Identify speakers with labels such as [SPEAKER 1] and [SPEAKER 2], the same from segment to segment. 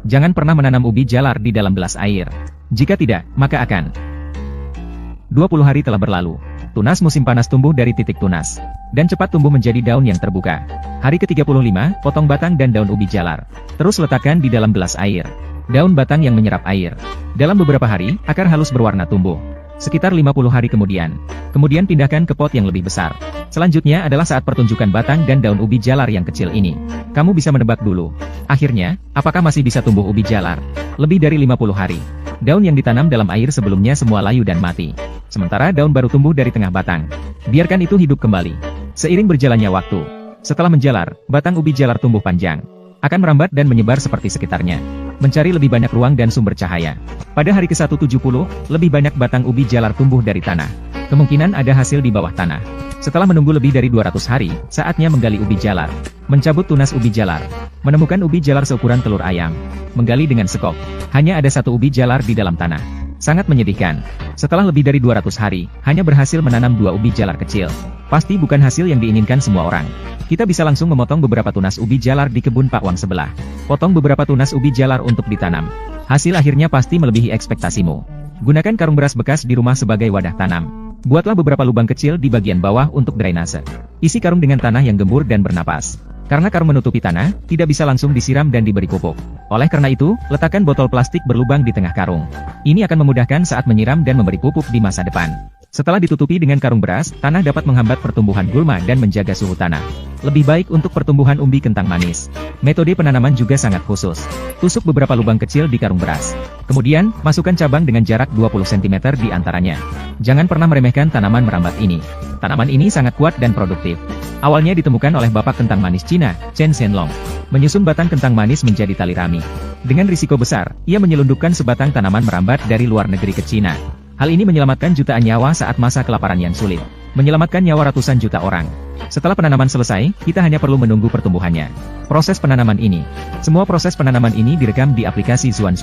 [SPEAKER 1] Jangan pernah menanam ubi jalar di dalam gelas air. Jika tidak, maka akan 20 hari telah berlalu. Tunas musim panas tumbuh dari titik tunas, dan cepat tumbuh menjadi daun yang terbuka. Hari ke-35, potong batang dan daun ubi jalar. Terus letakkan di dalam gelas air. Daun batang yang menyerap air. Dalam beberapa hari, akar halus berwarna tumbuh. Sekitar 50 hari kemudian. Kemudian pindahkan ke pot yang lebih besar. Selanjutnya adalah saat pertunjukan batang dan daun ubi jalar yang kecil ini. Kamu bisa menebak dulu. Akhirnya, apakah masih bisa tumbuh ubi jalar? Lebih dari 50 hari. Daun yang ditanam dalam air sebelumnya semua layu dan mati. Sementara daun baru tumbuh dari tengah batang. Biarkan itu hidup kembali. Seiring berjalannya waktu. Setelah menjalar, batang ubi jalar tumbuh panjang. Akan merambat dan menyebar seperti sekitarnya. Mencari lebih banyak ruang dan sumber cahaya. Pada hari ke-170, lebih banyak batang ubi jalar tumbuh dari tanah. Kemungkinan ada hasil di bawah tanah. Setelah menunggu lebih dari 200 hari, saatnya menggali ubi jalar. Mencabut tunas ubi jalar. Menemukan ubi jalar seukuran telur ayam. Menggali dengan sekop. Hanya ada satu ubi jalar di dalam tanah. Sangat menyedihkan. Setelah lebih dari 200 hari, hanya berhasil menanam 2 ubi jalar kecil. Pasti bukan hasil yang diinginkan semua orang. Kita bisa langsung memotong beberapa tunas ubi jalar di kebun Pak Wang sebelah. Potong beberapa tunas ubi jalar untuk ditanam. Hasil akhirnya pasti melebihi ekspektasimu. Gunakan karung beras bekas di rumah sebagai wadah tanam. Buatlah beberapa lubang kecil di bagian bawah untuk drainase. Isi karung dengan tanah yang gembur dan bernapas. Karena karung menutupi tanah, tidak bisa langsung disiram dan diberi pupuk. Oleh karena itu, letakkan botol plastik berlubang di tengah karung. Ini akan memudahkan saat menyiram dan memberi pupuk di masa depan. Setelah ditutupi dengan karung beras, tanah dapat menghambat pertumbuhan gulma dan menjaga suhu tanah. Lebih baik untuk pertumbuhan umbi kentang manis. Metode penanaman juga sangat khusus. Tusuk beberapa lubang kecil di karung beras. Kemudian, masukkan cabang dengan jarak 20 cm di antaranya. Jangan pernah meremehkan tanaman merambat ini. Tanaman ini sangat kuat dan produktif. Awalnya ditemukan oleh bapak kentang manis Cina, Chen Shenlong. Menyusun batang kentang manis menjadi tali rami. Dengan risiko besar, ia menyelundupkan sebatang tanaman merambat dari luar negeri ke Cina. Hal ini menyelamatkan jutaan nyawa saat masa kelaparan yang sulit. Menyelamatkan nyawa ratusan juta orang. Setelah penanaman selesai, kita hanya perlu menunggu pertumbuhannya. Proses penanaman ini. Semua proses penanaman ini direkam di aplikasi Zuan.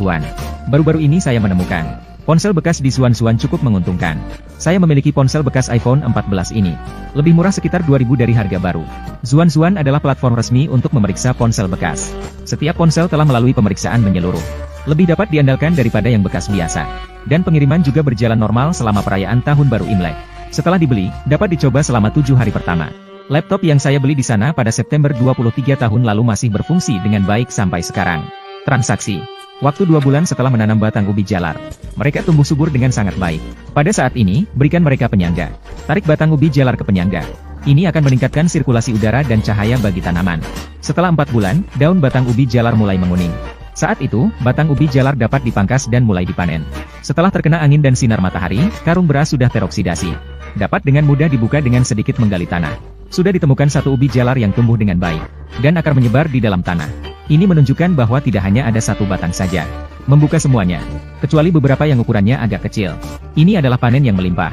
[SPEAKER 1] Baru-baru ini saya menemukan. Ponsel bekas di Zuan cukup menguntungkan. Saya memiliki ponsel bekas iPhone 14 ini. Lebih murah sekitar 2.000 dari harga baru. Zuan adalah platform resmi untuk memeriksa ponsel bekas. Setiap ponsel telah melalui pemeriksaan menyeluruh. Lebih dapat diandalkan daripada yang bekas biasa. Dan pengiriman juga berjalan normal selama perayaan Tahun Baru Imlek. Setelah dibeli, dapat dicoba selama 7 hari pertama. Laptop yang saya beli di sana pada September 23 tahun lalu masih berfungsi dengan baik sampai sekarang. Transaksi. Waktu 2 bulan setelah menanam batang ubi jalar. Mereka tumbuh subur dengan sangat baik. Pada saat ini, berikan mereka penyangga. Tarik batang ubi jalar ke penyangga. Ini akan meningkatkan sirkulasi udara dan cahaya bagi tanaman. Setelah 4 bulan, daun batang ubi jalar mulai menguning. Saat itu, batang ubi jalar dapat dipangkas dan mulai dipanen. Setelah terkena angin dan sinar matahari, karung beras sudah teroksidasi. Dapat dengan mudah dibuka dengan sedikit menggali tanah. Sudah ditemukan satu ubi jalar yang tumbuh dengan baik, dan akar menyebar di dalam tanah. Ini menunjukkan bahwa tidak hanya ada satu batang saja. Membuka semuanya, kecuali beberapa yang ukurannya agak kecil. Ini adalah panen yang melimpah.